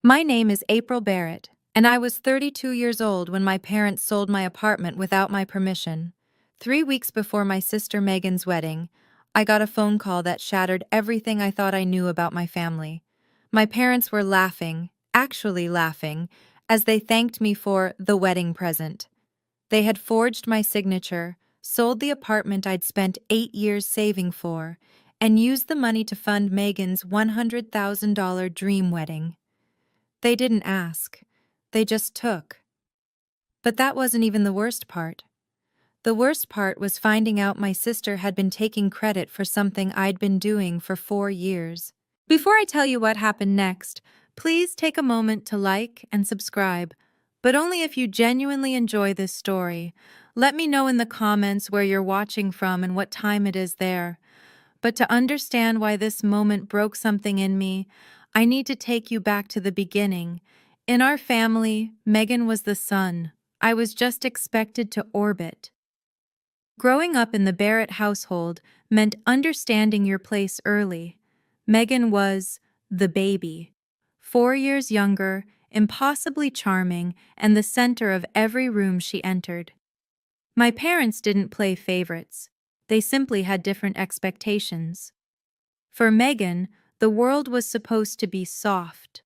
My name is April Barrett, and I was 32 years old when my parents sold my apartment without my permission. 3 weeks before my sister Megan's wedding, I got a phone call that shattered everything I thought I knew about my family. My parents were laughing, actually laughing, as they thanked me for the wedding present. They had forged my signature, sold the apartment I'd spent 8 years saving for, and used the money to fund Megan's $100,000 dream wedding. They didn't ask. They just took. But that wasn't even the worst part. The worst part was finding out my sister had been taking credit for something I'd been doing for 4 years. Before I tell you what happened next, please take a moment to like and subscribe, but only if you genuinely enjoy this story. Let me know in the comments where you're watching from and what time it is there. But to understand why this moment broke something in me, I need to take you back to the beginning. In our family, Megan was the sun. I was just expected to orbit. Growing up in the Barrett household meant understanding your place early. Megan was the baby. 4 years younger, impossibly charming, and the center of every room she entered. My parents didn't play favorites. They simply had different expectations. For Megan, the world was supposed to be soft.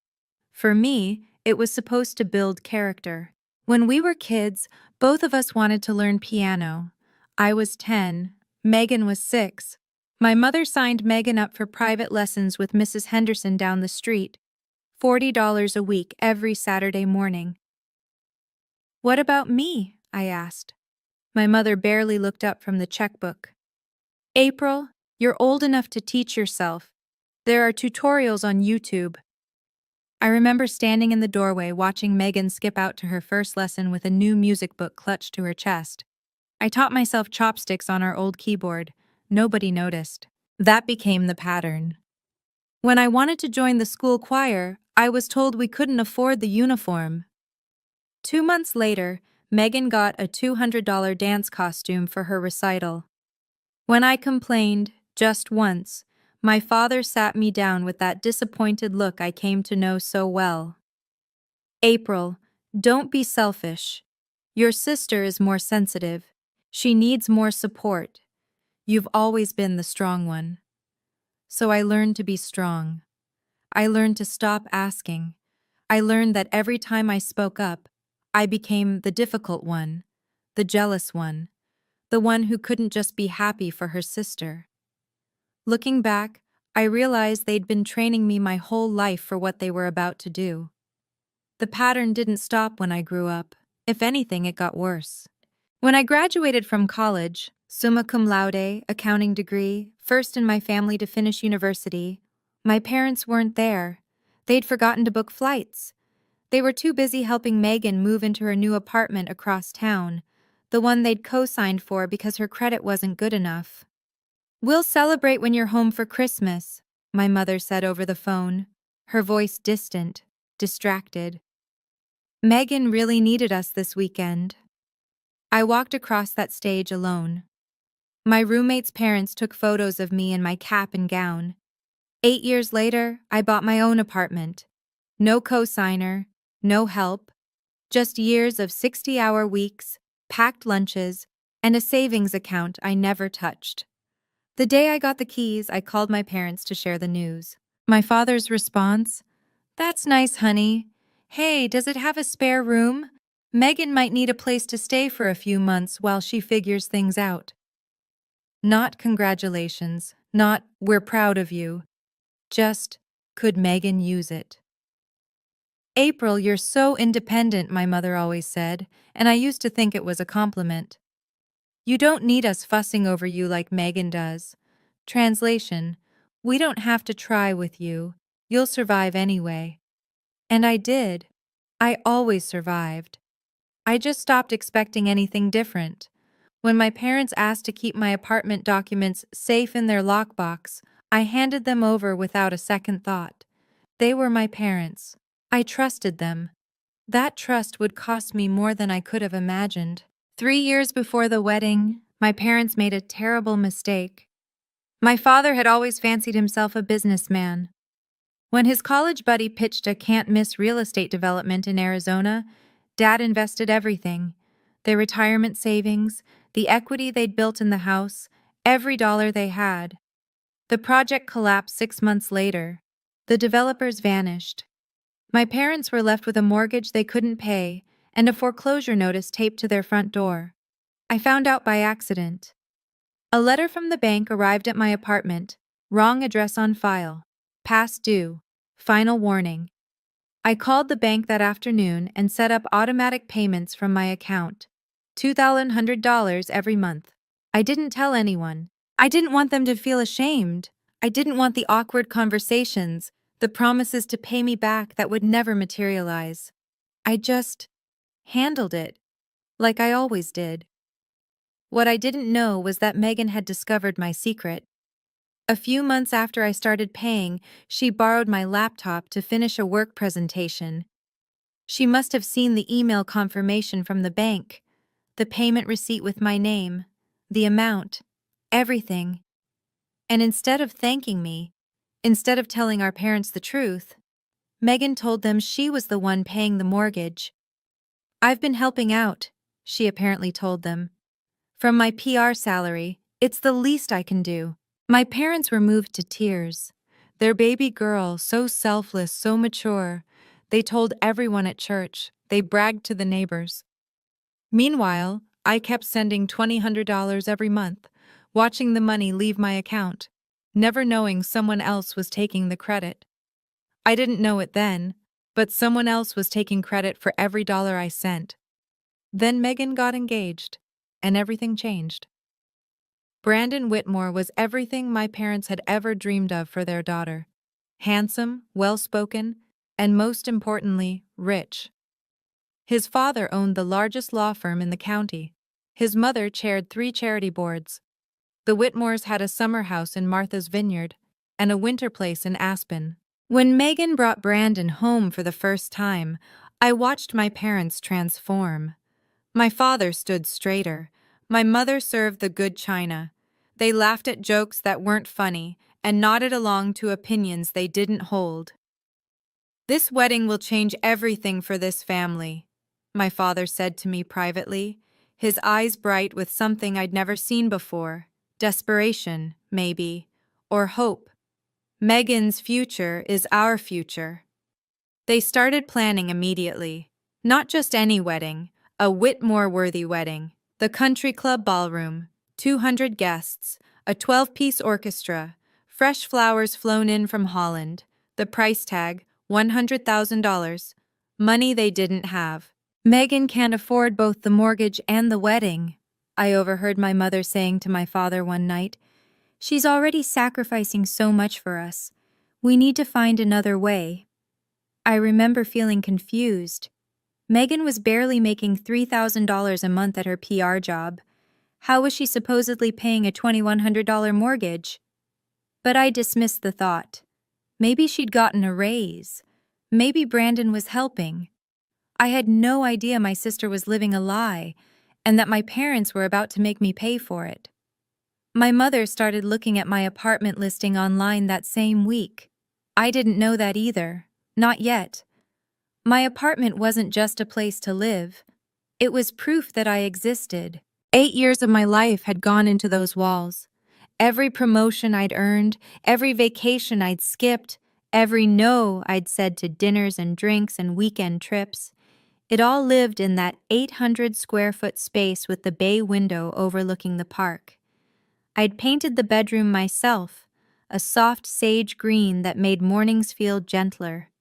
For me, it was supposed to build character. When we were kids, both of us wanted to learn piano. I was 10, Megan was 6. My mother signed Megan up for private lessons with Mrs. Henderson down the street, $40 a week every Saturday morning. "What about me?" I asked. My mother barely looked up from the checkbook. "April, you're old enough to teach yourself. There are tutorials on YouTube." I remember standing in the doorway watching Megan skip out to her first lesson with a new music book clutched to her chest. I taught myself chopsticks on our old keyboard. Nobody noticed. That became the pattern. When I wanted to join the school choir, I was told we couldn't afford the uniform. 2 months later, Megan got a $200 dance costume for her recital. When I complained, just once, my father sat me down with that disappointed look I came to know so well. "April, don't be selfish. Your sister is more sensitive. She needs more support. You've always been the strong one." So I learned to be strong. I learned to stop asking. I learned that every time I spoke up, I became the difficult one, the jealous one, the one who couldn't just be happy for her sister. Looking back, I realized they'd been training me my whole life for what they were about to do. The pattern didn't stop when I grew up. If anything, it got worse. When I graduated from college, summa cum laude, accounting degree, first in my family to finish university, my parents weren't there. They'd forgotten to book flights. They were too busy helping Megan move into her new apartment across town, the one they'd co-signed for because her credit wasn't good enough. "We'll celebrate when you're home for Christmas," my mother said over the phone, her voice distant, distracted. Megan really needed us this weekend. I walked across that stage alone. My roommate's parents took photos of me in my cap and gown. 8 years later, I bought my own apartment. No co-signer, no help, just years of 60-hour weeks, packed lunches, and a savings account I never touched. The day I got the keys, I called my parents to share the news. My father's response: "That's nice, honey. Hey, does it have a spare room? Megan might need a place to stay for a few months while she figures things out." Not congratulations, not "we're proud of you." Just, could Megan use it? "April, you're so independent," my mother always said, and I used to think it was a compliment. "You don't need us fussing over you like Megan does." Translation: we don't have to try with you. You'll survive anyway. And I did. I always survived. I just stopped expecting anything different. When my parents asked to keep my apartment documents safe in their lockbox, I handed them over without a second thought. They were my parents. I trusted them. That trust would cost me more than I could have imagined. 3 years before the wedding, my parents made a terrible mistake. My father had always fancied himself a businessman. When his college buddy pitched a can't-miss real estate development in Arizona, Dad invested everything. Their retirement savings, the equity they'd built in the house, every dollar they had. The project collapsed 6 months later. The developers vanished. My parents were left with a mortgage they couldn't pay and a foreclosure notice taped to their front door. I found out by accident. A letter from the bank arrived at my apartment. Wrong address on file. Past due. Final warning. I called the bank that afternoon and set up automatic payments from my account. $2,100 every month. I didn't tell anyone. I didn't want them to feel ashamed. I didn't want the awkward conversations, the promises to pay me back that would never materialize. I just handled it, like I always did. What I didn't know was that Megan had discovered my secret. A few months after I started paying, she borrowed my laptop to finish a work presentation. She must have seen the email confirmation from the bank, the payment receipt with my name, the amount, everything. And instead of thanking me, instead of telling our parents the truth, Megan told them she was the one paying the mortgage. "I've been helping out," she apparently told them. "From my PR salary, it's the least I can do." My parents were moved to tears. Their baby girl, so selfless, so mature. They told everyone at church. They bragged to the neighbors. Meanwhile, I kept sending $2,000 every month, watching the money leave my account, never knowing someone else was taking the credit. I didn't know it then, but someone else was taking credit for every dollar I sent. Then Megan got engaged, and everything changed. Brandon Whitmore was everything my parents had ever dreamed of for their daughter. Handsome, well-spoken, and most importantly, rich. His father owned the largest law firm in the county. His mother chaired 3 charity boards. The Whitmores had a summer house in Martha's Vineyard and a winter place in Aspen. When Megan brought Brandon home for the first time, I watched my parents transform. My father stood straighter. My mother served the good china. They laughed at jokes that weren't funny and nodded along to opinions they didn't hold. "This wedding will change everything for this family," my father said to me privately, his eyes bright with something I'd never seen before. Desperation, maybe, or hope. "Megan's future is our future." They started planning immediately. Not just any wedding, a Whitmore-worthy wedding. The country club ballroom, 200 guests, a 12-piece orchestra, fresh flowers flown in from Holland. The price tag, $100,000. Money they didn't have. "Megan can't afford both the mortgage and the wedding," I overheard my mother saying to my father one night. "She's already sacrificing so much for us. We need to find another way." I remember feeling confused. Megan was barely making $3,000 a month at her PR job. How was she supposedly paying a $2,100 mortgage? But I dismissed the thought. Maybe she'd gotten a raise. Maybe Brandon was helping. I had no idea my sister was living a lie, and that my parents were about to make me pay for it. My mother started looking at my apartment listing online that same week. I didn't know that either. Not yet. My apartment wasn't just a place to live. It was proof that I existed. 8 years of my life had gone into those walls. Every promotion I'd earned, every vacation I'd skipped, every no I'd said to dinners and drinks and weekend trips. It all lived in that 800-square-foot space with the bay window overlooking the park. I'd painted the bedroom myself, a soft sage green that made mornings feel gentler.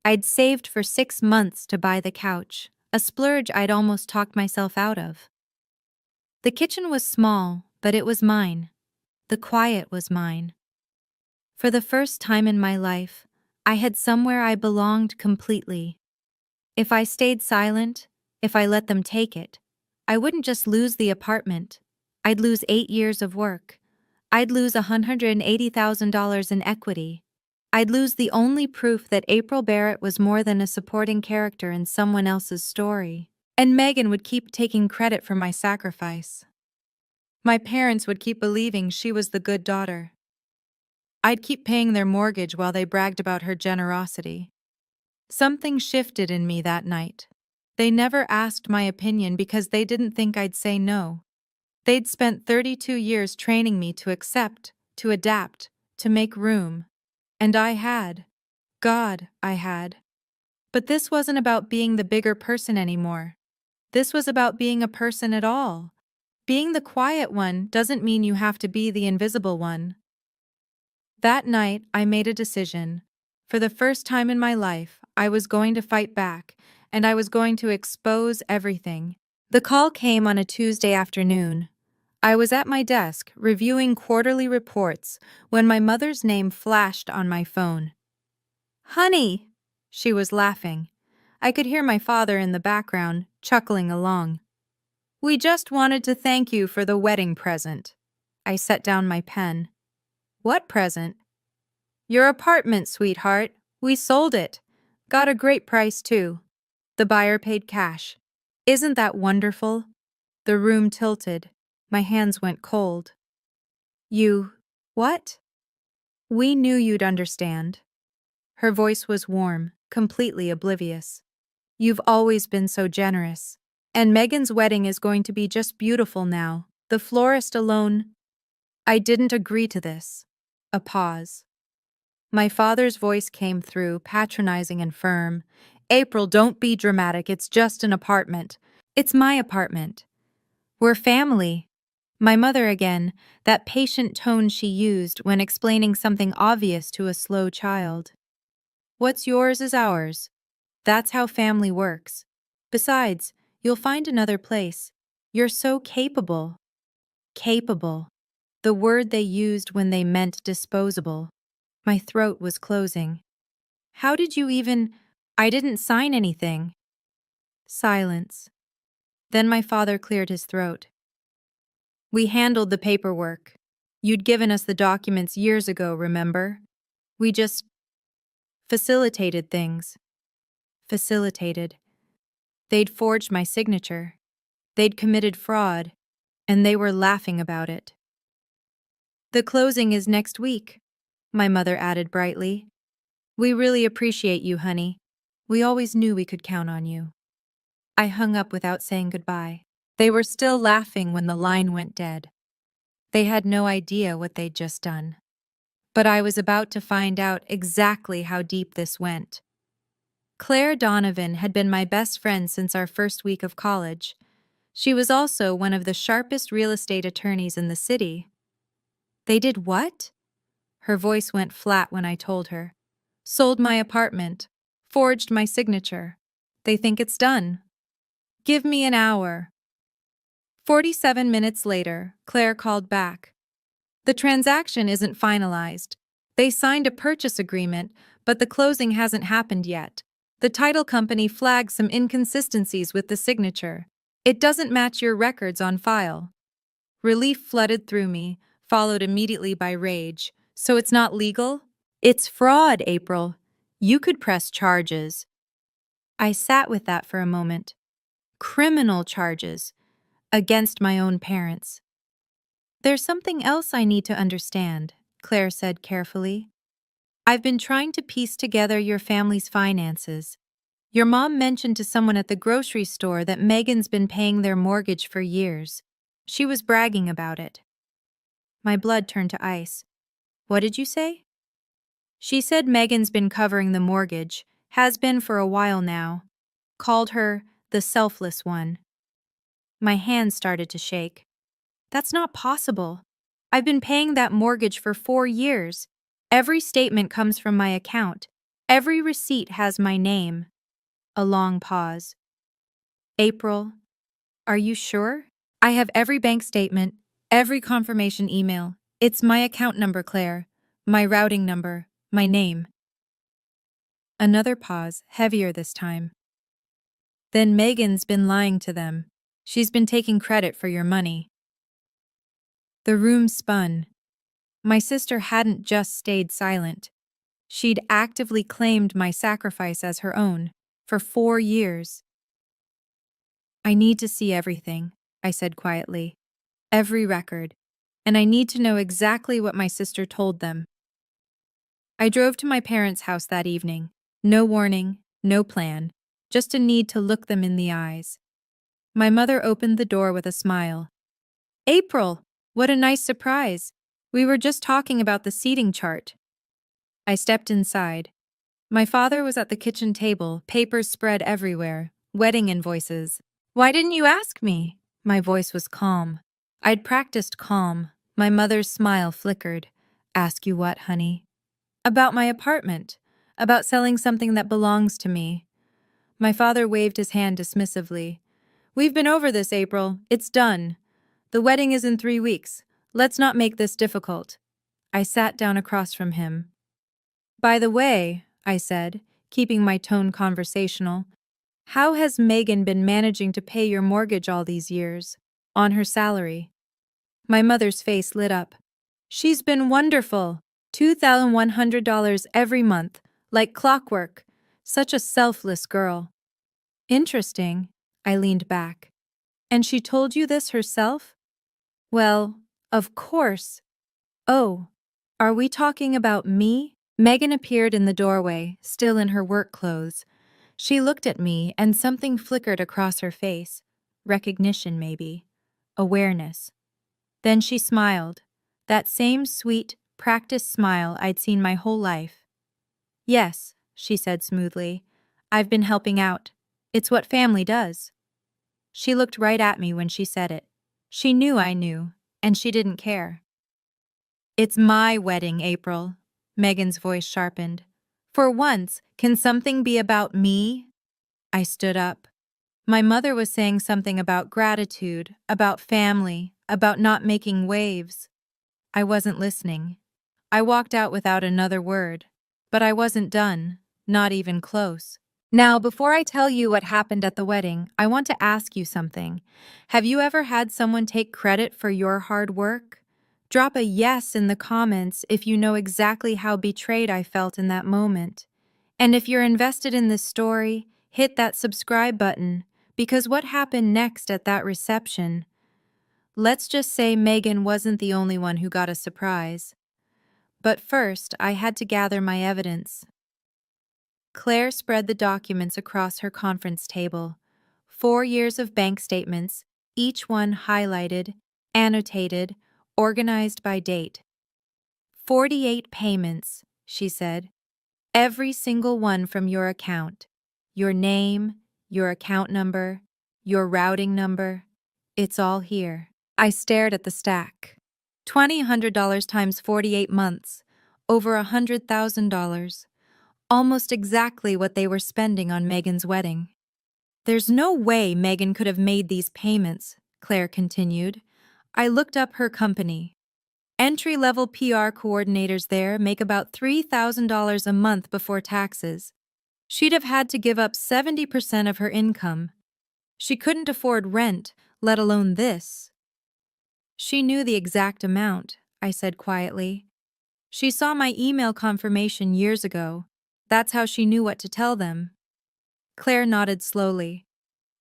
I'd saved for 6 months to buy the couch, a splurge I'd almost talked myself out of. The kitchen was small, but it was mine. The quiet was mine. For the first time in my life, I had somewhere I belonged completely. If I stayed silent, if I let them take it, I wouldn't just lose the apartment. I'd lose 8 years of work. I'd lose $180,000 in equity. I'd lose the only proof that April Barrett was more than a supporting character in someone else's story. And Megan would keep taking credit for my sacrifice. My parents would keep believing she was the good daughter. I'd keep paying their mortgage while they bragged about her generosity. Something shifted in me that night. They never asked my opinion because they didn't think I'd say no. They'd spent 32 years training me to accept, to adapt, to make room. And I had. God, I had. But this wasn't about being the bigger person anymore. This was about being a person at all. Being the quiet one doesn't mean you have to be the invisible one. That night, I made a decision. For the first time in my life, I was going to fight back, and I was going to expose everything. The call came on a Tuesday afternoon. I was at my desk, reviewing quarterly reports, when my mother's name flashed on my phone. "Honey!" She was laughing. I could hear my father in the background, chuckling along. "We just wanted to thank you for the wedding present." I set down my pen. "What present?" "Your apartment, sweetheart. We sold it. Got a great price, too. The buyer paid cash. Isn't that wonderful?" The room tilted. My hands went cold. "You... what?" "We knew you'd understand." Her voice was warm, completely oblivious. "You've always been so generous. And Megan's wedding is going to be just beautiful now. The florist alone..." "I didn't agree to this." A pause. My father's voice came through, patronizing and firm. "April, don't be dramatic. It's just an apartment. It's my apartment. We're family." My mother again, that patient tone she used when explaining something obvious to a slow child. "What's yours is ours. That's how family works. Besides, you'll find another place. You're so capable." Capable. The word they used when they meant disposable. My throat was closing. "How did you even—" "I didn't sign anything." Silence. Then my father cleared his throat. "We handled the paperwork. You'd given us the documents years ago, remember? We just facilitated things." Facilitated. They'd forged my signature. They'd committed fraud, and they were laughing about it. "The closing is next week," my mother added brightly. "We really appreciate you, honey. We always knew we could count on you." I hung up without saying goodbye. They were still laughing when the line went dead. They had no idea what they'd just done. But I was about to find out exactly how deep this went. Claire Donovan had been my best friend since our first week of college. She was also one of the sharpest real estate attorneys in the city. "They did what?" Her voice went flat when I told her. "Sold my apartment. Forged my signature. They think it's done. Give me an hour." 47 minutes later, Claire called back. "The transaction isn't finalized. They signed a purchase agreement, but the closing hasn't happened yet. The title company flagged some inconsistencies with the signature. It doesn't match your records on file." Relief flooded through me, followed immediately by rage. "So it's not legal?" "It's fraud, April. You could press charges." I sat with that for a moment. Criminal charges. Against my own parents. "There's something else I need to understand," Claire said carefully. "I've been trying to piece together your family's finances. Your mom mentioned to someone at the grocery store that Megan's been paying their mortgage for years. She was bragging about it." My blood turned to ice. "What did you say?" "She said Megan's been covering the mortgage, has been for a while now. Called her the selfless one." My hands started to shake. "That's not possible. I've been paying that mortgage for 4 years. Every statement comes from my account. Every receipt has my name." A long pause. "April, are you sure?" "I have every bank statement, every confirmation email. It's my account number, Claire. My routing number, my name." Another pause, heavier this time. "Then Megan's been lying to them. She's been taking credit for your money." The room spun. My sister hadn't just stayed silent. She'd actively claimed my sacrifice as her own, for 4 years. "I need to see everything," I said quietly. "Every record. And I need to know exactly what my sister told them." I drove to my parents' house that evening. No warning, no plan, just a need to look them in the eyes. My mother opened the door with a smile. April, what a nice surprise. We were just talking about the seating chart. I stepped inside. My father was at the kitchen table, papers spread everywhere, wedding invoices. Why didn't you ask me? My voice was calm. I'd practiced calm. My mother's smile flickered. Ask you what, honey? About my apartment. About selling something that belongs to me. My father waved his hand dismissively. We've been over this, April. It's done. The wedding is in 3 weeks. Let's not make this difficult. I sat down across from him. By the way, I said, keeping my tone conversational, how has Megan been managing to pay your mortgage all these years? On her salary. My mother's face lit up. She's been wonderful. $2,100 every month, like clockwork. Such a selfless girl. Interesting. I leaned back. And she told you this herself? Well, of course. Oh, are we talking about me? Megan appeared in the doorway, still in her work clothes. She looked at me and something flickered across her face. Recognition, maybe. Awareness. Then she smiled. That same sweet, practiced smile I'd seen my whole life. Yes, she said smoothly. I've been helping out. It's what family does. She looked right at me when she said it. She knew I knew, and she didn't care. It's my wedding, April. Megan's voice sharpened. For once, can something be about me? I stood up. My mother was saying something about gratitude, about family, about not making waves. I wasn't listening. I walked out without another word. But I wasn't done, not even close. Now, before I tell you what happened at the wedding, I want to ask you something. Have you ever had someone take credit for your hard work? Drop a yes in the comments if you know exactly how betrayed I felt in that moment. And if you're invested in this story, hit that subscribe button, because what happened next at that reception? Let's just say Megan wasn't the only one who got a surprise. But first, I had to gather my evidence. Claire spread the documents across her conference table. 4 years of bank statements, each one highlighted, annotated, organized by date. 48 payments, she said. Every single one from your account. Your name, your account number, your routing number. It's all here. I stared at the stack. $2,100 times 48 months. Over $100,000. Almost exactly what they were spending on Megan's wedding. There's no way Megan could have made these payments, Claire continued. I looked up her company. Entry-level PR coordinators there make about $3,000 a month before taxes. She'd have had to give up 70% of her income. She couldn't afford rent, let alone this. She knew the exact amount, I said quietly. She saw my email confirmation years ago. That's how she knew what to tell them. Claire nodded slowly.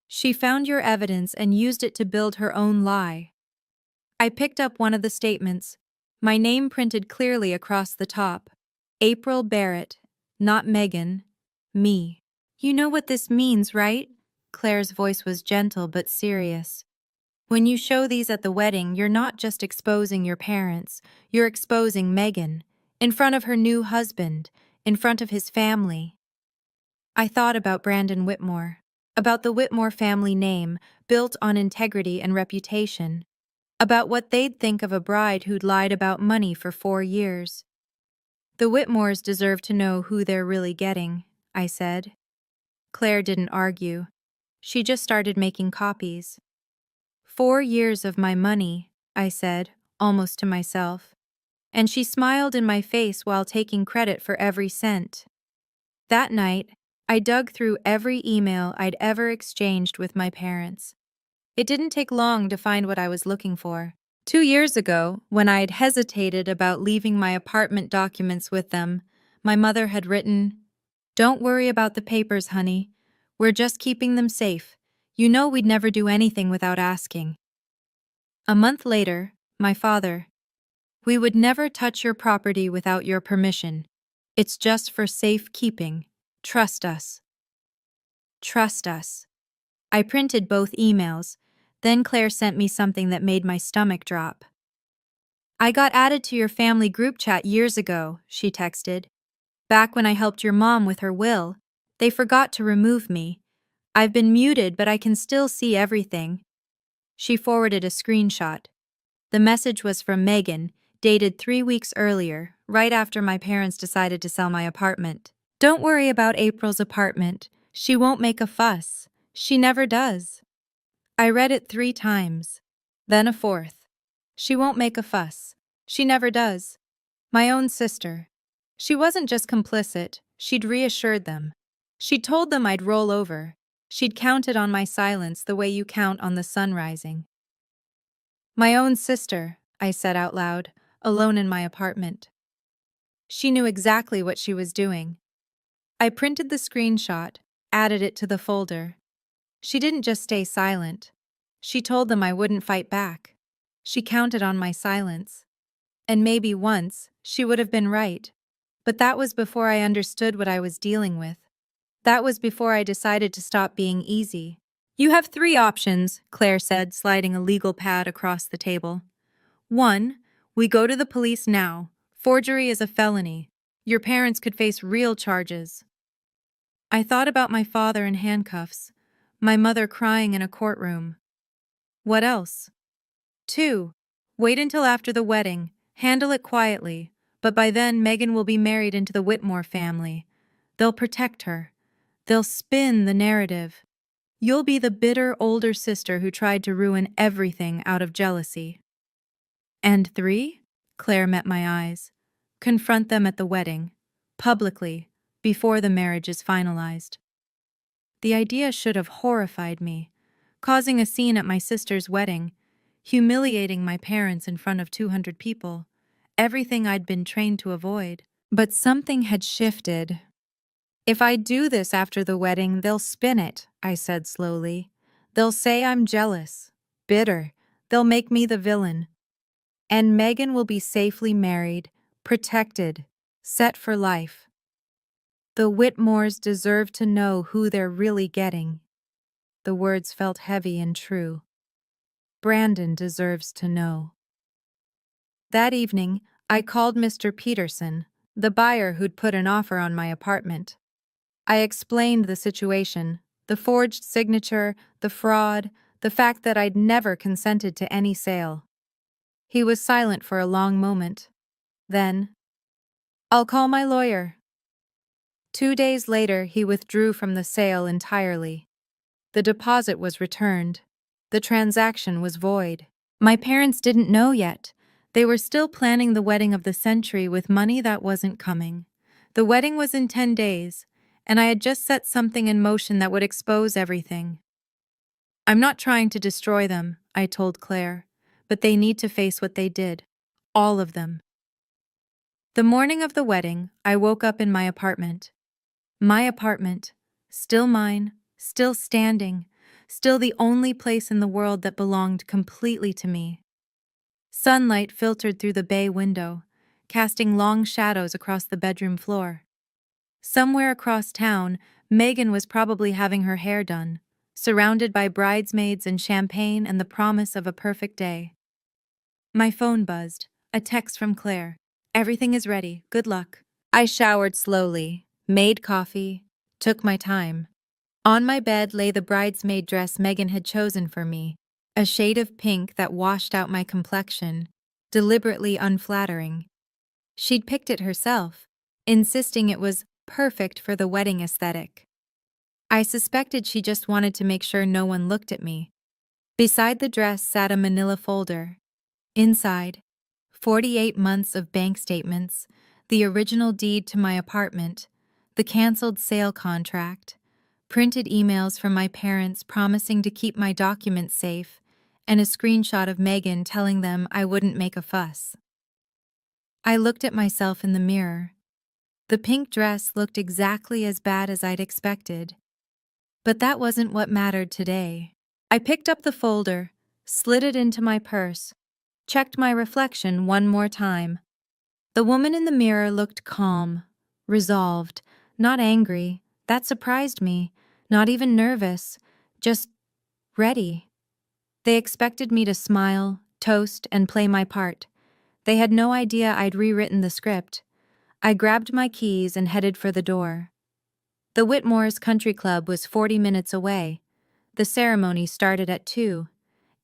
She found your evidence and used it to build her own lie. I picked up one of the statements. My name printed clearly across the top. April Barrett, not Megan. Me. You know what this means, right? Claire's voice was gentle but serious. When you show these at the wedding, you're not just exposing your parents, you're exposing Megan, in front of her new husband, in front of his family. I thought about Brandon Whitmore, about the Whitmore family name, built on integrity and reputation, about what they'd think of a bride who'd lied about money for 4 years. The Whitmores deserve to know who they're really getting, I said. Claire didn't argue. She just started making copies. 4 years of my money, I said, almost to myself. And she smiled in my face while taking credit for every cent. That night, I dug through every email I'd ever exchanged with my parents. It didn't take long to find what I was looking for. 2 years ago, when I'd hesitated about leaving my apartment documents with them, my mother had written, "Don't worry about the papers, honey. We're just keeping them safe. You know we'd never do anything without asking." A month later, my father, "We would never touch your property without your permission." It's just for safekeeping. Trust us. Trust us. I printed both emails. Then Claire sent me something that made my stomach drop. I got added to your family group chat years ago, she texted. Back when I helped your mom with her will, they forgot to remove me. I've been muted, but I can still see everything. She forwarded a screenshot. The message was from Megan, dated 3 weeks earlier, right after my parents decided to sell my apartment. Don't worry about April's apartment. She won't make a fuss. She never does. I read it 3 times. Then a fourth. She won't make a fuss. She never does. My own sister. She wasn't just complicit, she'd reassured them. She'd told them I'd roll over. She'd counted on my silence the way you count on the sun rising. My own sister, I said out loud, alone in my apartment. She knew exactly what she was doing. I printed the screenshot, added it to the folder. She didn't just stay silent. She told them I wouldn't fight back. She counted on my silence. And maybe once, she would have been right. But that was before I understood what I was dealing with. That was before I decided to stop being easy. You have 3 options, Claire said, sliding a legal pad across the table. 1. We go to the police now. Forgery is a felony. Your parents could face real charges. I thought about my father in handcuffs, my mother crying in a courtroom. What else? 2. Wait until after the wedding. Handle it quietly. But by then, Megan will be married into the Whitmore family. They'll protect her. They'll spin the narrative. You'll be the bitter older sister who tried to ruin everything out of jealousy. And 3? Claire met my eyes. Confront them at the wedding, publicly, before the marriage is finalized. The idea should have horrified me, causing a scene at my sister's wedding, humiliating my parents in front of 200 people, everything I'd been trained to avoid. But something had shifted. If I do this after the wedding, they'll spin it, I said slowly. They'll say I'm jealous, bitter. They'll make me the villain. And Megan will be safely married, protected, set for life. The Whitmores deserve to know who they're really getting. The words felt heavy and true. Brandon deserves to know. That evening, I called Mr. Peterson, the buyer who'd put an offer on my apartment. I explained the situation, the forged signature, the fraud, the fact that I'd never consented to any sale. He was silent for a long moment. Then, I'll call my lawyer. 2 days later, he withdrew from the sale entirely. The deposit was returned. The transaction was void. My parents didn't know yet. They were still planning the wedding of the century with money that wasn't coming. The wedding was in 10 days, and I had just set something in motion that would expose everything. I'm not trying to destroy them, I told Claire, but they need to face what they did. All of them. The morning of the wedding, I woke up in my apartment. My apartment, still mine, still standing, still the only place in the world that belonged completely to me. Sunlight filtered through the bay window, casting long shadows across the bedroom floor. Somewhere across town, Megan was probably having her hair done, surrounded by bridesmaids and champagne and the promise of a perfect day. My phone buzzed, a text from Claire. Everything is ready, good luck. I showered slowly, made coffee, took my time. On my bed lay the bridesmaid dress Megan had chosen for me, a shade of pink that washed out my complexion, deliberately unflattering. She'd picked it herself, insisting it was perfect for the wedding aesthetic. I suspected she just wanted to make sure no one looked at me. Beside the dress sat a manila folder. Inside, 48 months of bank statements, the original deed to my apartment, the canceled sale contract, printed emails from my parents promising to keep my documents safe, and a screenshot of Megan telling them I wouldn't make a fuss. I looked at myself in the mirror. The pink dress looked exactly as bad as I'd expected. But that wasn't what mattered today. I picked up the folder, slid it into my purse, checked my reflection one more time. The woman in the mirror looked calm, resolved, not angry. That surprised me. Not even nervous, just ready. They expected me to smile, toast, and play my part. They had no idea I'd rewritten the script. I grabbed my keys and headed for the door. The Whitmore's Country Club was 40 minutes away. The ceremony started at 2,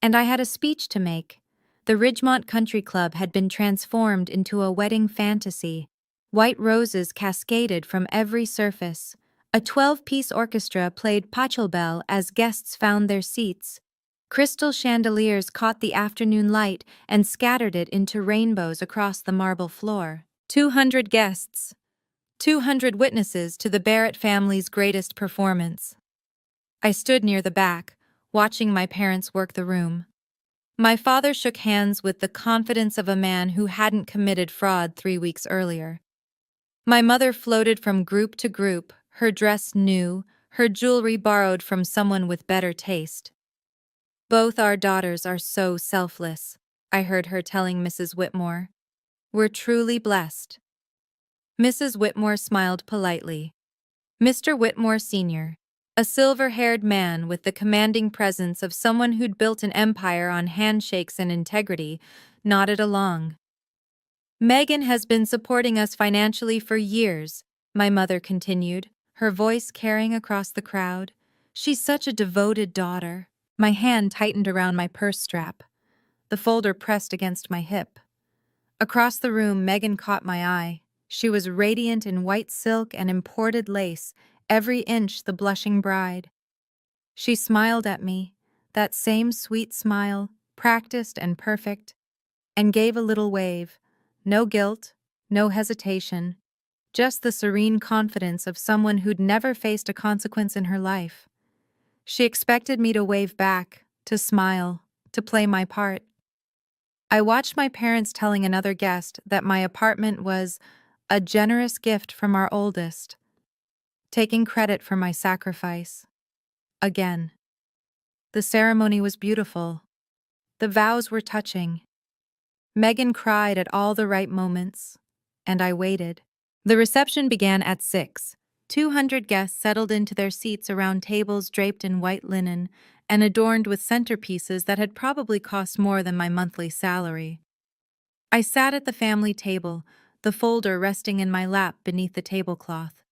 and I had a speech to make. The Ridgemont Country Club had been transformed into a wedding fantasy. White roses cascaded from every surface. A 12-piece orchestra played Pachelbel as guests found their seats. Crystal chandeliers caught the afternoon light and scattered it into rainbows across the marble floor. 200 guests. 200 witnesses to the Barrett family's greatest performance. I stood near the back, watching my parents work the room. My father shook hands with the confidence of a man who hadn't committed fraud 3 weeks earlier. My mother floated from group to group, her dress new, her jewelry borrowed from someone with better taste. "Both our daughters are so selfless," I heard her telling Mrs. Whitmore. "We're truly blessed." Mrs. Whitmore smiled politely. Mr. Whitmore Sr., a silver-haired man with the commanding presence of someone who'd built an empire on handshakes and integrity, nodded along. "Megan has been supporting us financially for years," my mother continued, her voice carrying across the crowd. "She's such a devoted daughter." My hand tightened around my purse strap. The folder pressed against my hip. Across the room, Megan caught my eye. She was radiant in white silk and imported lace, every inch the blushing bride. She smiled at me, that same sweet smile, practiced and perfect, and gave a little wave. No guilt, no hesitation, just the serene confidence of someone who'd never faced a consequence in her life. She expected me to wave back, to smile, to play my part. I watched my parents telling another guest that my apartment was a generous gift from our oldest, taking credit for my sacrifice. Again. The ceremony was beautiful. The vows were touching. Megan cried at all the right moments, and I waited. The reception began at 6. 200 guests settled into their seats around tables draped in white linen and adorned with centerpieces that had probably cost more than my monthly salary. I sat at the family table, the folder resting in my lap beneath the tablecloth.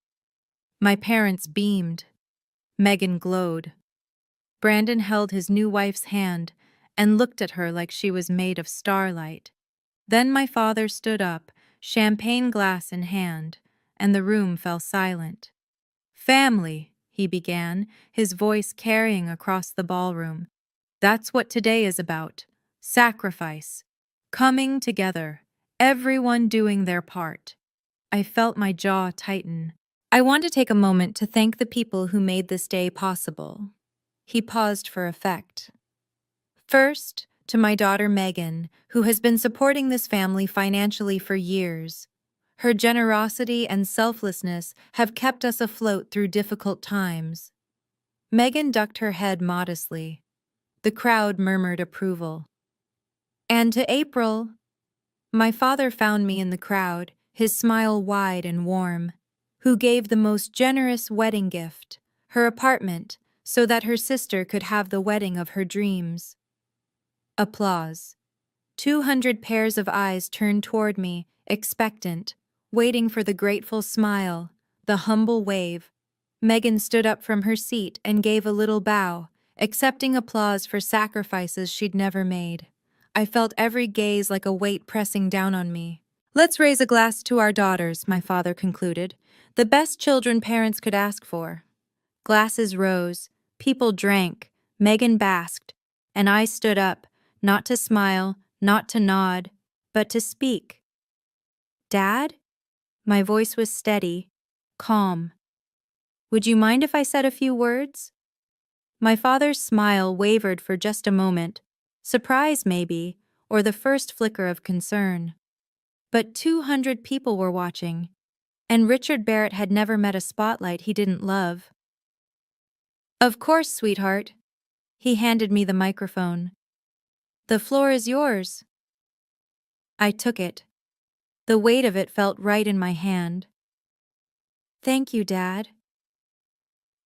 My parents beamed. Megan glowed. Brandon held his new wife's hand and looked at her like she was made of starlight. Then my father stood up, champagne glass in hand, and the room fell silent. "Family," he began, his voice carrying across the ballroom. "That's what today is about. Sacrifice. Coming together. Everyone doing their part." I felt my jaw tighten. "I want to take a moment to thank the people who made this day possible." He paused for effect. "First, to my daughter Megan, who has been supporting this family financially for years. Her generosity and selflessness have kept us afloat through difficult times." Megan ducked her head modestly. The crowd murmured approval. "And to April." My father found me in the crowd, his smile wide and warm. "Who gave the most generous wedding gift, her apartment, so that her sister could have the wedding of her dreams." Applause. 200 pairs of eyes turned toward me, expectant, waiting for the grateful smile, the humble wave. Megan stood up from her seat and gave a little bow, accepting applause for sacrifices she'd never made. I felt every gaze like a weight pressing down on me. "Let's raise a glass to our daughters," my father concluded. "The best children parents could ask for." Glasses rose, people drank, Megan basked, and I stood up, not to smile, not to nod, but to speak. "Dad?" My voice was steady, calm. "Would you mind if I said a few words?" My father's smile wavered for just a moment, surprise maybe, or the first flicker of concern. But 200 people were watching, and Richard Barrett had never met a spotlight he didn't love. "Of course, sweetheart." He handed me the microphone. "The floor is yours." I took it. The weight of it felt right in my hand. Thank you, Dad.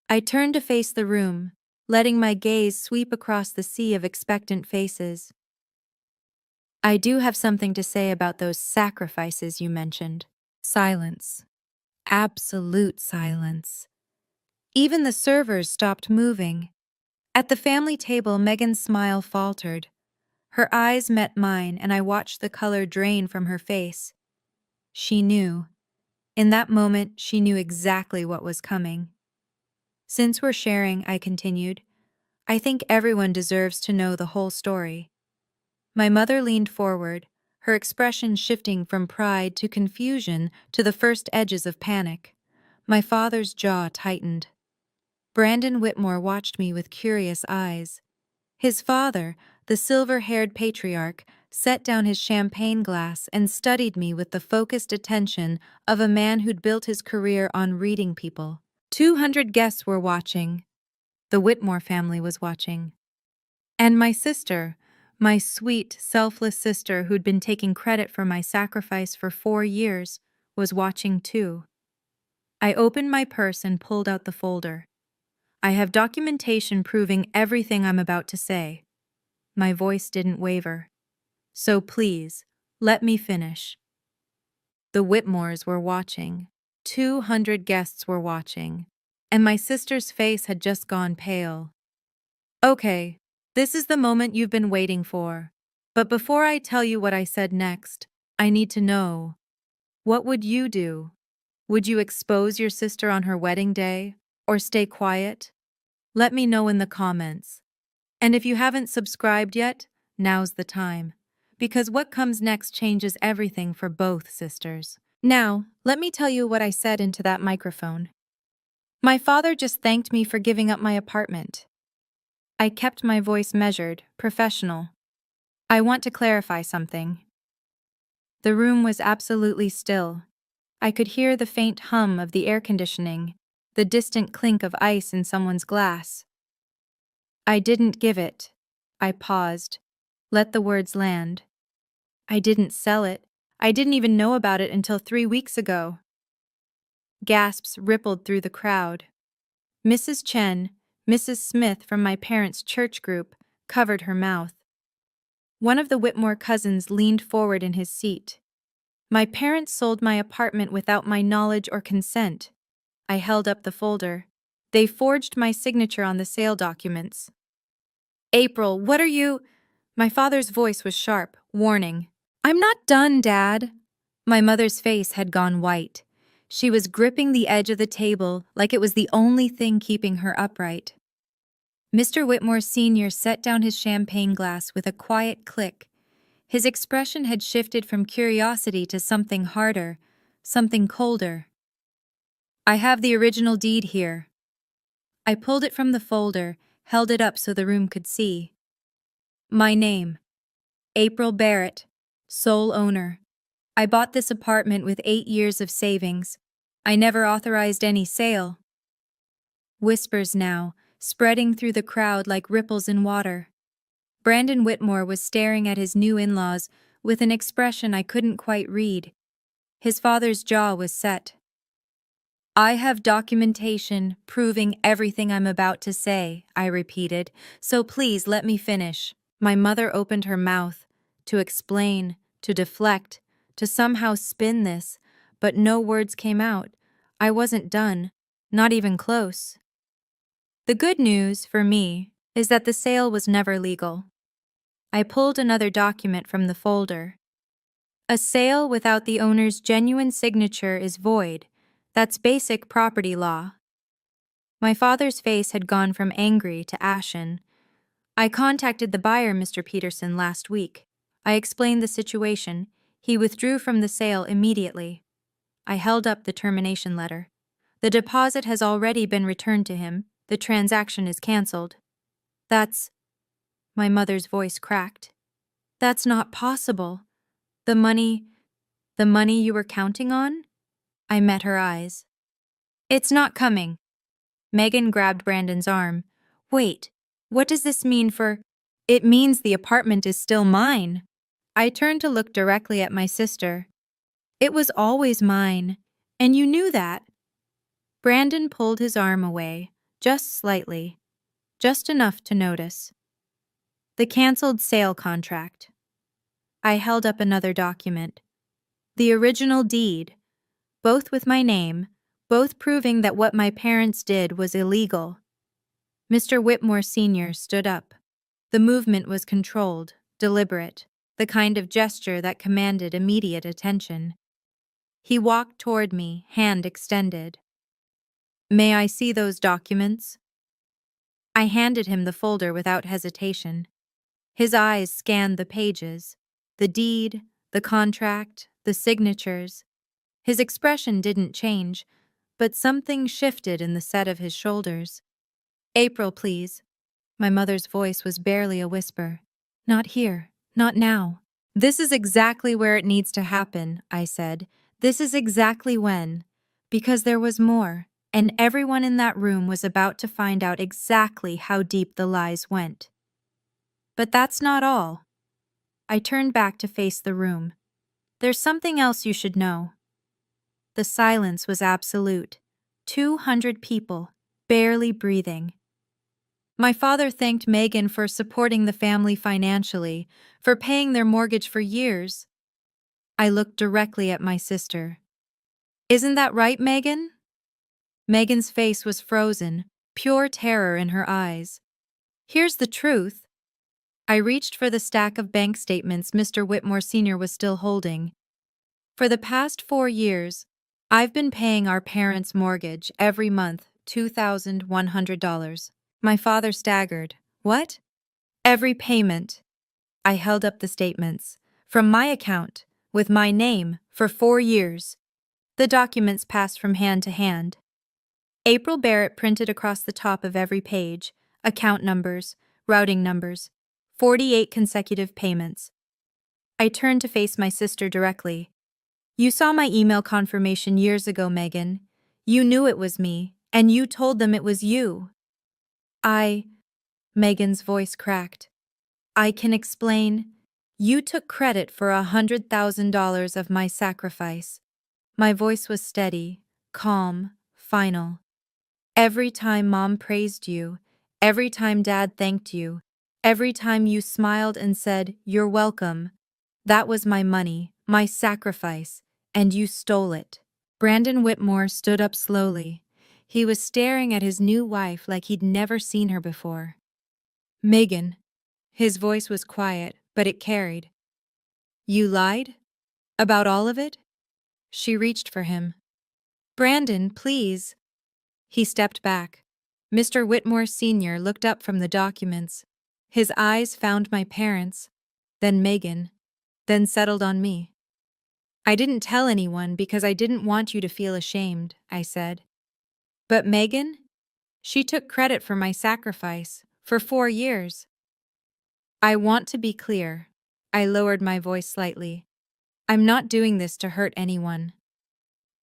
I turned to face the room, letting my gaze sweep across the sea of expectant faces. I do have something to say about those sacrifices you mentioned. Silence. Absolute silence. Even the servers stopped moving. At the family table, Megan's smile faltered. Her eyes met mine, and I watched the color drain from her face. She knew. In that moment, she knew exactly what was coming. Since we're sharing, I continued, I think everyone deserves to know the whole story. My mother leaned forward, her expression shifting from pride to confusion to the first edges of panic. My father's jaw tightened. Brandon Whitmore watched me with curious eyes. His father, the silver-haired patriarch, set down his champagne glass and studied me with the focused attention of a man who'd built his career on reading people. 200 guests were watching. The Whitmore family was watching. And my sister, my sweet, selfless sister who'd been taking credit for my sacrifice for 4 years, was watching too. I opened my purse and pulled out the folder. I have documentation proving everything I'm about to say. My voice didn't waver. So please, let me finish. The Whitmores were watching. 200 guests were watching. And my sister's face had just gone pale. Okay, this is the moment you've been waiting for. But before I tell you what I said next, I need to know. What would you do? Would you expose your sister on her wedding day? Or stay quiet? Let me know in the comments. And if you haven't subscribed yet, now's the time. Because what comes next changes everything for both sisters. Now, let me tell you what I said into that microphone. My father just thanked me for giving up my apartment. I kept my voice measured, professional. I want to clarify something. The room was absolutely still. I could hear the faint hum of the air conditioning, the distant clink of ice in someone's glass. I didn't give it. I paused. Let the words land. I didn't sell it. I didn't even know about it until 3 weeks ago. Gasps rippled through the crowd. Mrs. Chen, Mrs. Smith from my parents' church group, covered her mouth. One of the Whitmore cousins leaned forward in his seat. My parents sold my apartment without my knowledge or consent. I held up the folder. They forged my signature on the sale documents. April, what are you? My father's voice was sharp, warning. I'm not done, Dad. My mother's face had gone white. She was gripping the edge of the table like it was the only thing keeping her upright. Mr. Whitmore Sr. set down his champagne glass with a quiet click. His expression had shifted from curiosity to something harder, something colder. I have the original deed here. I pulled it from the folder, held it up so the room could see. My name, April Barrett, sole owner. I bought this apartment with 8 years of savings. I never authorized any sale. Whispers now, spreading through the crowd like ripples in water. Brandon Whitmore was staring at his new in-laws with an expression I couldn't quite read. His father's jaw was set. I have documentation proving everything I'm about to say, I repeated, so please let me finish. My mother opened her mouth to explain, to deflect, to somehow spin this, but no words came out. I wasn't done, not even close. The good news, for me, is that the sale was never legal. I pulled another document from the folder. A sale without the owner's genuine signature is void. That's basic property law. My father's face had gone from angry to ashen. I contacted the buyer, Mr. Peterson, last week. I explained the situation. He withdrew from the sale immediately. I held up the termination letter. The deposit has already been returned to him. The transaction is canceled. That's... My mother's voice cracked. That's not possible. The money you were counting on? I met her eyes. It's not coming. Megan grabbed Brandon's arm. Wait, what does this mean for... It means the apartment is still mine. I turned to look directly at my sister. It was always mine, and you knew that. Brandon pulled his arm away, just slightly, just enough to notice. The canceled sale contract. I held up another document. The original deed, both with my name, both proving that what my parents did was illegal. Mr. Whitmore Sr. stood up. The movement was controlled, deliberate, the kind of gesture that commanded immediate attention. He walked toward me, hand extended. "May I see those documents?" I handed him the folder without hesitation. His eyes scanned the pages, the deed, the contract, the signatures. His expression didn't change, but something shifted in the set of his shoulders. "April, please." My mother's voice was barely a whisper. "Not here. Not now." "This is exactly where it needs to happen," I said. "This is exactly when." Because there was more, and everyone in that room was about to find out exactly how deep the lies went. But that's not all. I turned back to face the room. "There's something else you should know." The silence was absolute. 200 people, barely breathing. My father thanked Megan for supporting the family financially, for paying their mortgage for years. I looked directly at my sister. "Isn't that right, Megan?" Megan's face was frozen, pure terror in her eyes. "Here's the truth." I reached for the stack of bank statements Mr. Whitmore Sr. was still holding. "For the past 4 years, I've been paying our parents' mortgage every month, $2,100. My father staggered. "What?" "Every payment." I held up the statements. "From my account, with my name, for 4 years. The documents passed from hand to hand. April Barrett printed across the top of every page, account numbers, routing numbers, 48 consecutive payments. I turned to face my sister directly. "You saw my email confirmation years ago, Megan. You knew it was me, and you told them it was you." Megan's voice cracked. "I can explain. You took credit for $100,000 of my sacrifice." My voice was steady, calm, final. "Every time Mom praised you, every time Dad thanked you, every time you smiled and said, 'You're welcome,' that was my money, my sacrifice, and you stole it." Brandon Whitmore stood up slowly. He was staring at his new wife like he'd never seen her before. "Megan." His voice was quiet, but it carried. "You lied? About all of it?" She reached for him. "Brandon, please." He stepped back. Mr. Whitmore Sr. looked up from the documents. His eyes found my parents, then Megan, then settled on me. "I didn't tell anyone because I didn't want you to feel ashamed," I said. "But Megan? She took credit for my sacrifice, for 4 years." "I want to be clear." I lowered my voice slightly. "I'm not doing this to hurt anyone."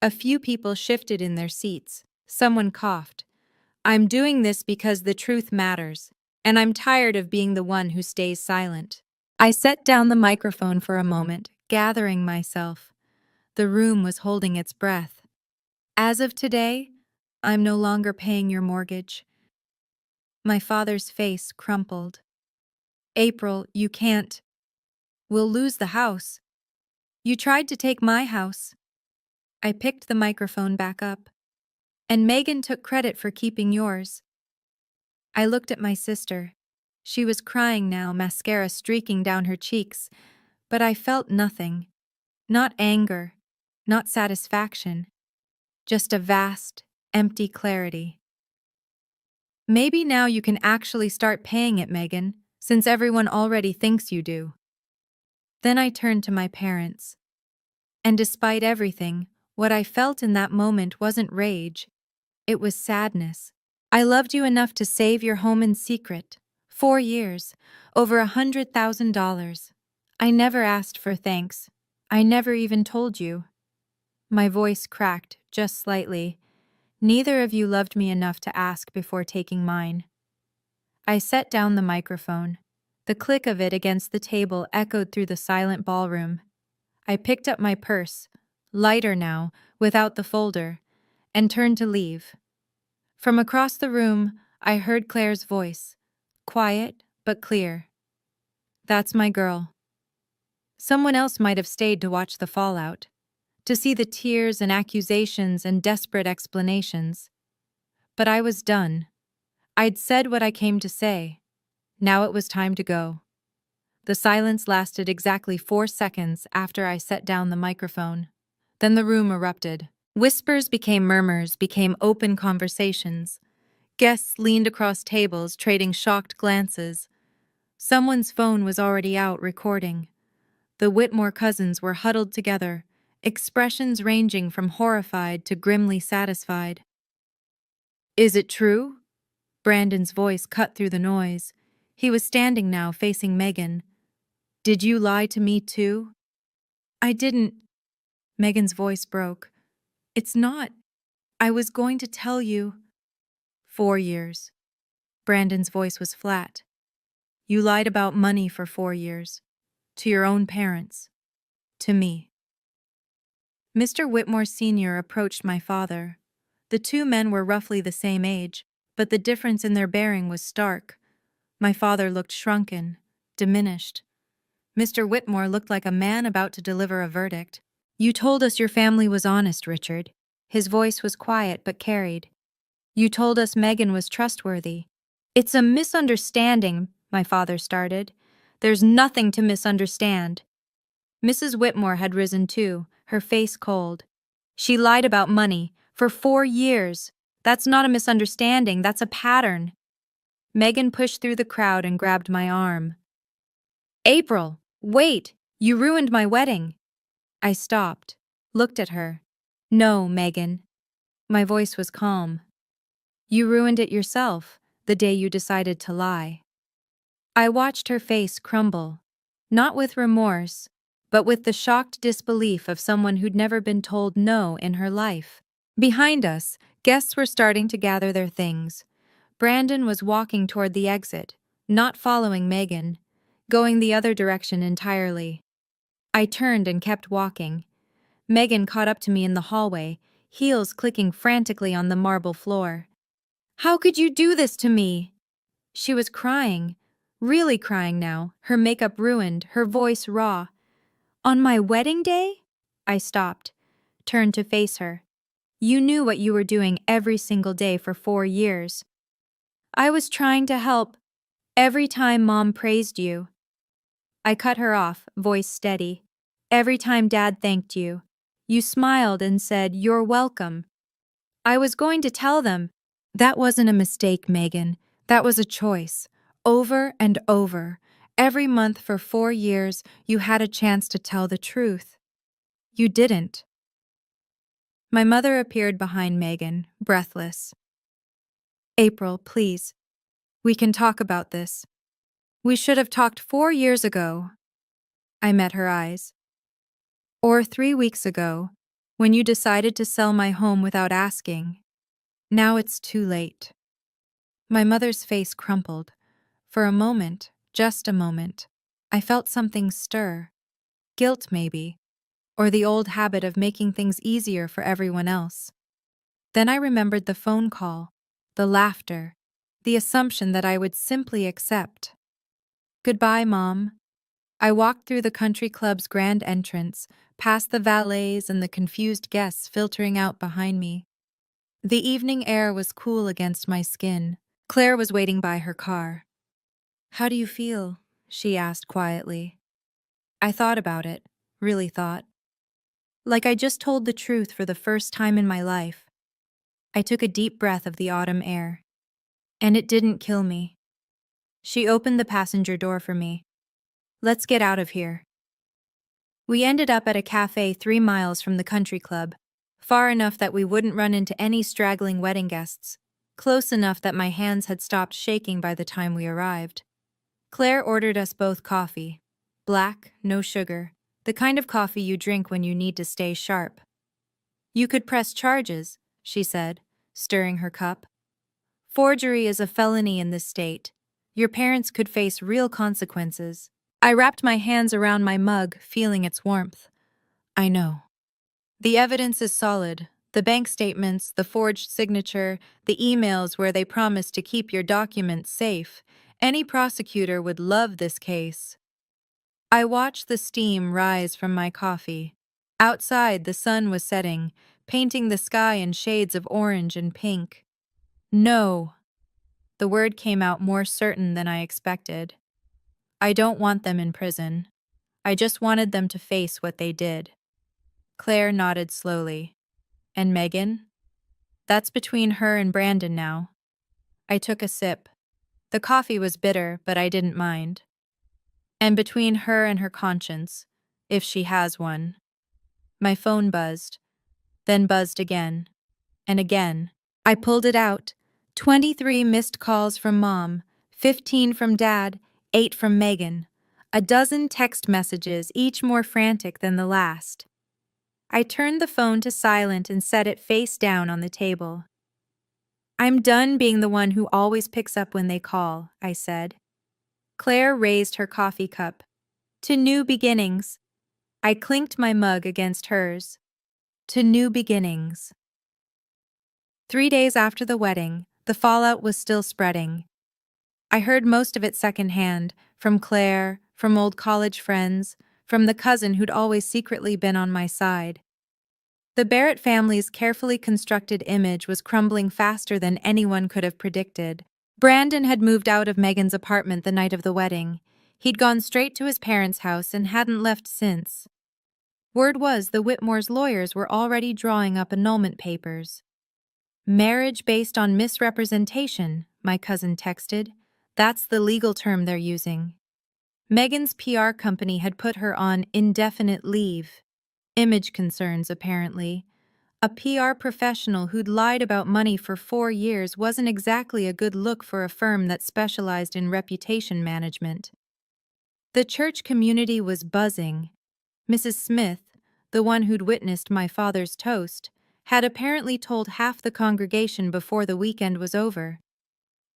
A few people shifted in their seats. Someone coughed. "I'm doing this because the truth matters, and I'm tired of being the one who stays silent." I set down the microphone for a moment, gathering myself. The room was holding its breath. "As of today, I'm no longer paying your mortgage." My father's face crumpled. "April, you can't. We'll lose the house. You tried to take my house." I picked the microphone back up. "And Megan took credit for keeping yours." I looked at my sister. She was crying now, mascara streaking down her cheeks, but I felt nothing. Not anger, not satisfaction, just a vast, empty clarity. "Maybe now you can actually start paying it, Megan, since everyone already thinks you do." Then I turned to my parents. And despite everything, what I felt in that moment wasn't rage. It was sadness. I loved you enough to save your home in secret. 4 years, over $100,000. I never asked for thanks. I never even told you. My voice cracked just slightly. Neither of you loved me enough to ask before taking mine. I set down the microphone. The click of it against the table echoed through the silent ballroom. I picked up my purse, lighter now, without the folder, and turned to leave. From across the room, I heard Claire's voice, quiet but clear. That's my girl. Someone else might have stayed to watch the fallout, to see the tears and accusations and desperate explanations. But I was done. I'd said what I came to say. Now it was time to go. The silence lasted exactly 4 seconds after I set down the microphone. Then the room erupted. Whispers became murmurs, became open conversations. Guests leaned across tables, trading shocked glances. Someone's phone was already out recording. The Whitmore cousins were huddled together, expressions ranging from horrified to grimly satisfied. Is it true? Brandon's voice cut through the noise. He was standing now, facing Megan. Did you lie to me too? I didn't. Megan's voice broke. It's not. I was going to tell you. 4 years. Brandon's voice was flat. You lied about money for 4 years. To your own parents. To me. Mr. Whitmore Sr. approached my father. The two men were roughly the same age, but the difference in their bearing was stark. My father looked shrunken, diminished. Mr. Whitmore looked like a man about to deliver a verdict. You told us your family was honest, Richard. His voice was quiet but carried. You told us Megan was trustworthy. It's a misunderstanding, my father started. There's nothing to misunderstand. Mrs. Whitmore had risen too, her face cold. She lied about money for 4 years. That's not a misunderstanding, that's a pattern. Megan pushed through the crowd and grabbed my arm. April, wait, you ruined my wedding. I stopped, looked at her. No, Megan. My voice was calm. You ruined it yourself, the day you decided to lie. I watched her face crumble, not with remorse, but with the shocked disbelief of someone who'd never been told no in her life. Behind us, guests were starting to gather their things. Brandon was walking toward the exit, not following Megan, going the other direction entirely. I turned and kept walking. Megan caught up to me in the hallway, heels clicking frantically on the marble floor. How could you do this to me? She was crying, really crying now, her makeup ruined, her voice raw. On my wedding day? I stopped, turned to face her. You knew what you were doing every single day for 4 years. I was trying to help. Every time Mom praised you. I cut her off, voice steady. Every time Dad thanked you. You smiled and said, "You're welcome." I was going to tell them. That wasn't a mistake, Megan. That was a choice. Over and over. Every month for 4 years, you had a chance to tell the truth. You didn't. My mother appeared behind Megan, breathless. April, please. We can talk about this. We should have talked 4 years ago. I met her eyes. Or 3 weeks ago, when you decided to sell my home without asking. Now it's too late. My mother's face crumpled. For a moment, just a moment, I felt something stir. Guilt, maybe, or the old habit of making things easier for everyone else. Then I remembered the phone call, the laughter, the assumption that I would simply accept. Goodbye, Mom. I walked through the country club's grand entrance, past the valets and the confused guests filtering out behind me. The evening air was cool against my skin. Claire was waiting by her car. How do you feel? She asked quietly. I thought about it, really thought. Like I just told the truth for the first time in my life. I took a deep breath of the autumn air. And it didn't kill me. She opened the passenger door for me. Let's get out of here. We ended up at a cafe 3 miles from the country club, far enough that we wouldn't run into any straggling wedding guests, close enough that my hands had stopped shaking by the time we arrived. Claire ordered us both coffee. Black, no sugar, the kind of coffee you drink when you need to stay sharp. You could press charges, she said, stirring her cup. Forgery is a felony in this state. Your parents could face real consequences. I wrapped my hands around my mug, feeling its warmth. I know. The evidence is solid. The bank statements, the forged signature, the emails where they promised to keep your documents safe. Any prosecutor would love this case. I watched the steam rise from my coffee. Outside, the sun was setting, painting the sky in shades of orange and pink. No. The word came out more certain than I expected. I don't want them in prison. I just wanted them to face what they did. Claire nodded slowly. And Megan? That's between her and Brandon now. I took a sip. The coffee was bitter, but I didn't mind. And between her and her conscience, if she has one. My phone buzzed, then buzzed again, and again. I pulled it out. 23 missed calls from Mom, 15 from Dad, 8 from Megan. A dozen text messages, each more frantic than the last. I turned the phone to silent and set it face down on the table. I'm done being the one who always picks up when they call, I said. Claire raised her coffee cup. To new beginnings. I clinked my mug against hers. To new beginnings. 3 days after the wedding, the fallout was still spreading. I heard most of it secondhand, from Claire, from old college friends, from the cousin who'd always secretly been on my side. The Barrett family's carefully constructed image was crumbling faster than anyone could have predicted. Brandon had moved out of Megan's apartment the night of the wedding. He'd gone straight to his parents' house and hadn't left since. Word was the Whitmore's lawyers were already drawing up annulment papers. Marriage based on misrepresentation, my cousin texted. That's the legal term they're using. Megan's PR company had put her on indefinite leave. Image concerns, apparently. A PR professional who'd lied about money for 4 years wasn't exactly a good look for a firm that specialized in reputation management. The church community was buzzing. Mrs. Smith, the one who'd witnessed my father's toast, had apparently told half the congregation before the weekend was over.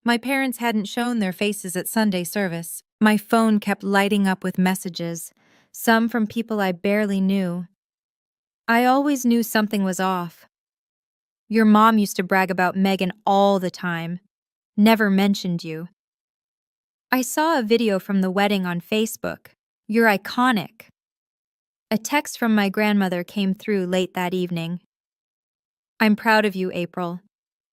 My parents hadn't shown their faces at Sunday service. My phone kept lighting up with messages, some from people I barely knew. I always knew something was off. Your mom used to brag about Megan all the time. Never mentioned you. I saw a video from the wedding on Facebook. You're iconic. A text from my grandmother came through late that evening. I'm proud of you, April.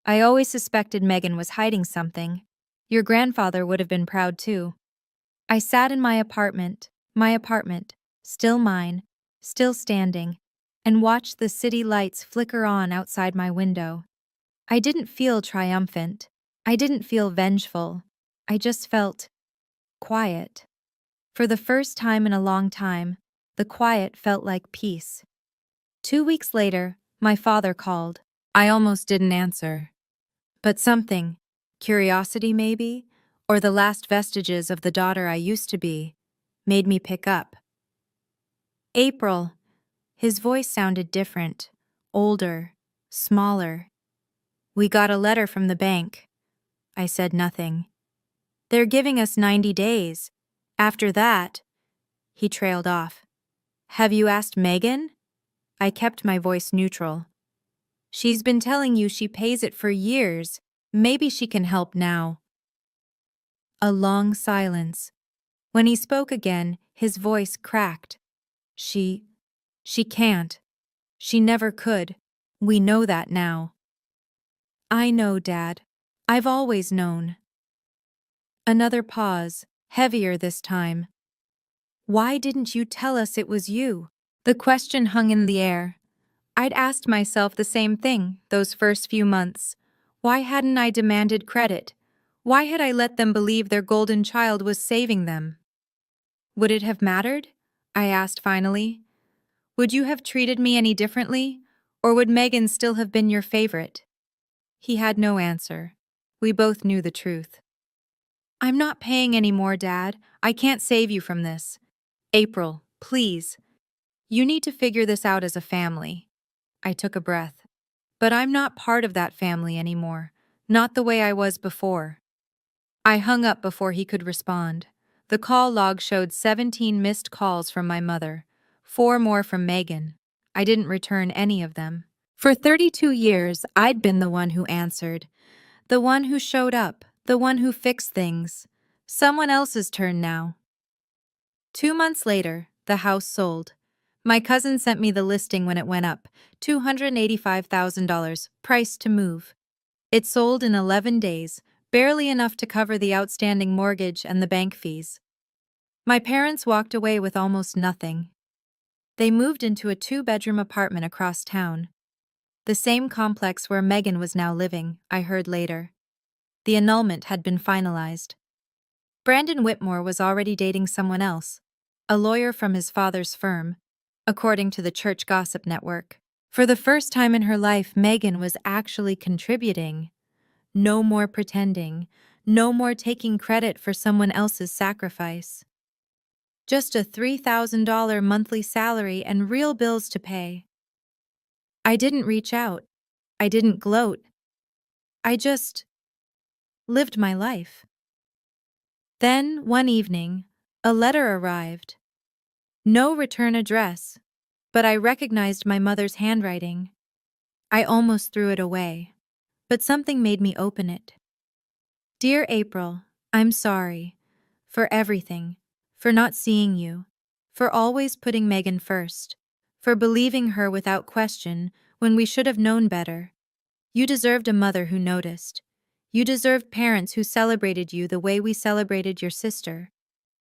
I always suspected Megan was hiding something. Your grandfather would have been proud too. I sat in my apartment, still mine, still standing, and watched the city lights flicker on outside my window. I didn't feel triumphant. I didn't feel vengeful. I just felt quiet. For the first time in a long time, the quiet felt like peace. 2 weeks later, my father called. I almost didn't answer. But something, curiosity maybe, or the last vestiges of the daughter I used to be, made me pick up. April. His voice sounded different, older, smaller. We got a letter from the bank. I said nothing. They're giving us 90 days. After that, he trailed off. Have you asked Megan? I kept my voice neutral. She's been telling you she pays it for years. Maybe she can help now. A long silence. When he spoke again, his voice cracked. She can't. She never could. We know that now. I know, Dad. I've always known. Another pause, heavier this time. Why didn't you tell us it was you? The question hung in the air. I'd asked myself the same thing those first few months. Why hadn't I demanded credit? Why had I let them believe their golden child was saving them? Would it have mattered? I asked finally. Would you have treated me any differently? Or would Megan still have been your favorite? He had no answer. We both knew the truth. I'm not paying any more, Dad. I can't save you from this. April, please. You need to figure this out as a family. I took a breath. But I'm not part of that family anymore. Not the way I was before. I hung up before he could respond. The call log showed 17 missed calls from my mother, 4 more from Megan. I didn't return any of them. For 32 years, I'd been the one who answered, the one who showed up, the one who fixed things. Someone else's turn now. 2 months later, the house sold. My cousin sent me the listing when it went up, $285,000, price to move. It sold in 11 days, barely enough to cover the outstanding mortgage and the bank fees. My parents walked away with almost nothing. They moved into a 2-bedroom apartment across town. The same complex where Megan was now living, I heard later. The annulment had been finalized. Brandon Whitmore was already dating someone else, a lawyer from his father's firm, according to the church gossip network. For the first time in her life, Megan was actually contributing. No more pretending, no more taking credit for someone else's sacrifice. Just a $3,000 monthly salary and real bills to pay. I didn't reach out. I didn't gloat. I just lived my life. Then, one evening, a letter arrived. No return address, but I recognized my mother's handwriting. I almost threw it away, but something made me open it. Dear April, I'm sorry. For everything. For not seeing you. For always putting Megan first. For believing her without question when we should have known better. You deserved a mother who noticed. You deserved parents who celebrated you the way we celebrated your sister.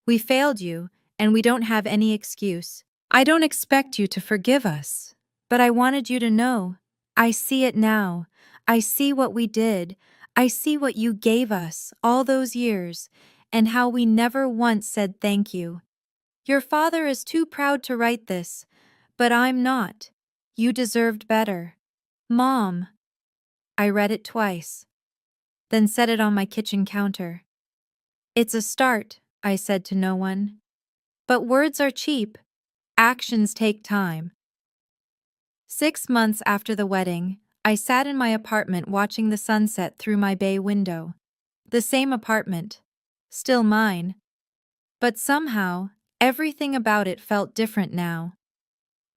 We failed you, and we don't have any excuse. I don't expect you to forgive us, but I wanted you to know. I see it now. I see what we did. I see what you gave us all those years, and how we never once said thank you. Your father is too proud to write this, but I'm not. You deserved better. Mom. I read it twice, then set it on my kitchen counter. It's a start, I said to no one. But words are cheap. Actions take time. 6 months after the wedding, I sat in my apartment watching the sunset through my bay window. The same apartment. Still mine. But somehow, everything about it felt different now.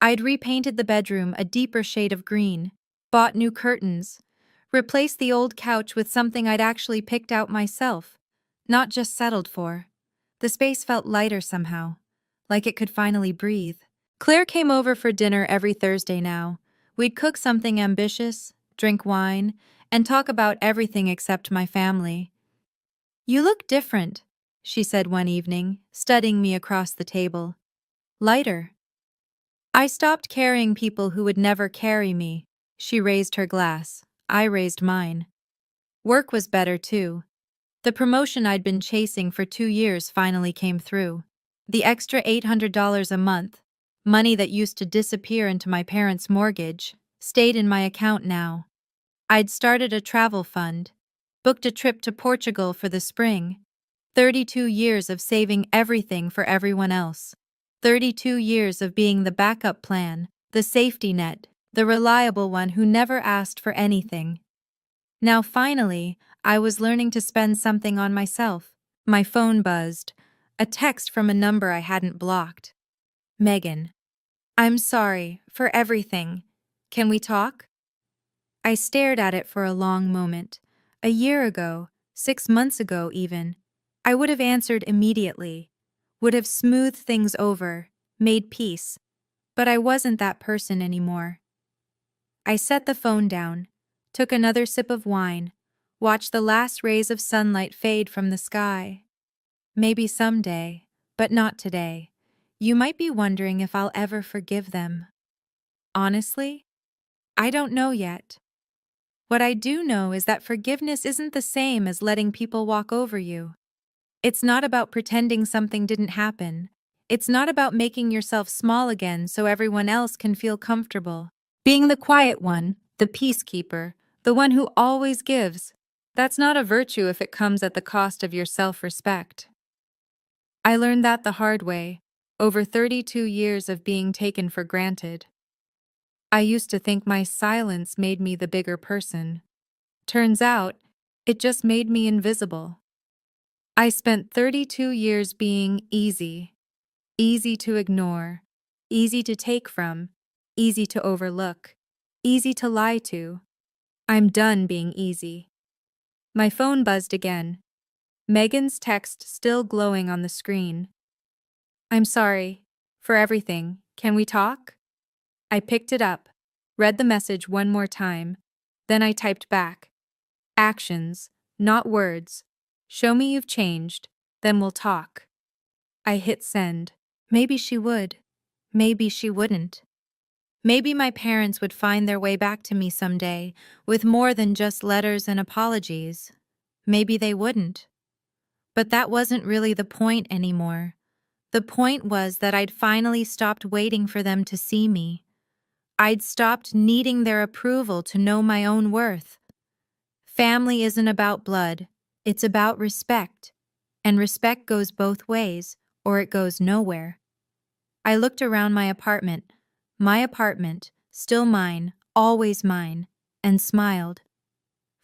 I'd repainted the bedroom a deeper shade of green, bought new curtains, replaced the old couch with something I'd actually picked out myself, not just settled for. The space felt lighter somehow, like it could finally breathe. Claire came over for dinner every Thursday now. We'd cook something ambitious, drink wine, and talk about everything except my family. You look different, she said one evening, studying me across the table. Lighter. I stopped carrying people who would never carry me. She raised her glass. I raised mine. Work was better too. The promotion I'd been chasing for 2 years finally came through. The extra $800 a month, money that used to disappear into my parents' mortgage, stayed in my account now. I'd started a travel fund, booked a trip to Portugal for the spring. 32 years of saving everything for everyone else. 32 years of being the backup plan, the safety net, the reliable one who never asked for anything. Now finally, I was learning to spend something on myself. My phone buzzed. A text from a number I hadn't blocked. Megan. I'm sorry for everything. Can we talk? I stared at it for a long moment. A year ago, 6 months ago even, I would have answered immediately, would have smoothed things over, made peace. But I wasn't that person anymore. I set the phone down, took another sip of wine, watched the last rays of sunlight fade from the sky. Maybe someday, but not today. You might be wondering if I'll ever forgive them. Honestly, I don't know yet. What I do know is that forgiveness isn't the same as letting people walk over you. It's not about pretending something didn't happen. It's not about making yourself small again so everyone else can feel comfortable. Being the quiet one, the peacekeeper, the one who always gives, that's not a virtue if it comes at the cost of your self-respect. I learned that the hard way, over 32 years of being taken for granted. I used to think my silence made me the bigger person. Turns out, it just made me invisible. I spent 32 years being easy to ignore, easy to take from, easy to overlook. Easy to lie to. I'm done being easy. My phone buzzed again. Megan's text still glowing on the screen. I'm sorry. For everything. Can we talk? I picked it up, read the message one more time. Then I typed back. Actions, not words. Show me you've changed, then we'll talk. I hit send. Maybe she would. Maybe she wouldn't. Maybe my parents would find their way back to me someday, with more than just letters and apologies. Maybe they wouldn't. But that wasn't really the point anymore. The point was that I'd finally stopped waiting for them to see me. I'd stopped needing their approval to know my own worth. Family isn't about blood, it's about respect. And respect goes both ways, or it goes nowhere. I looked around my apartment, still mine, always mine, and smiled.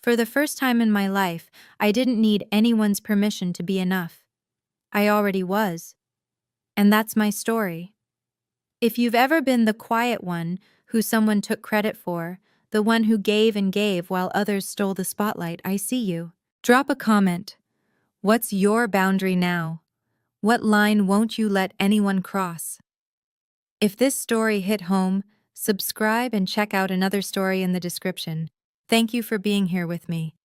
For the first time in my life, I didn't need anyone's permission to be enough. I already was. And that's my story. If you've ever been the quiet one who someone took credit for, the one who gave and gave while others stole the spotlight, I see you. Drop a comment. What's your boundary now? What line won't you let anyone cross? If this story hit home, subscribe and check out another story in the description. Thank you for being here with me.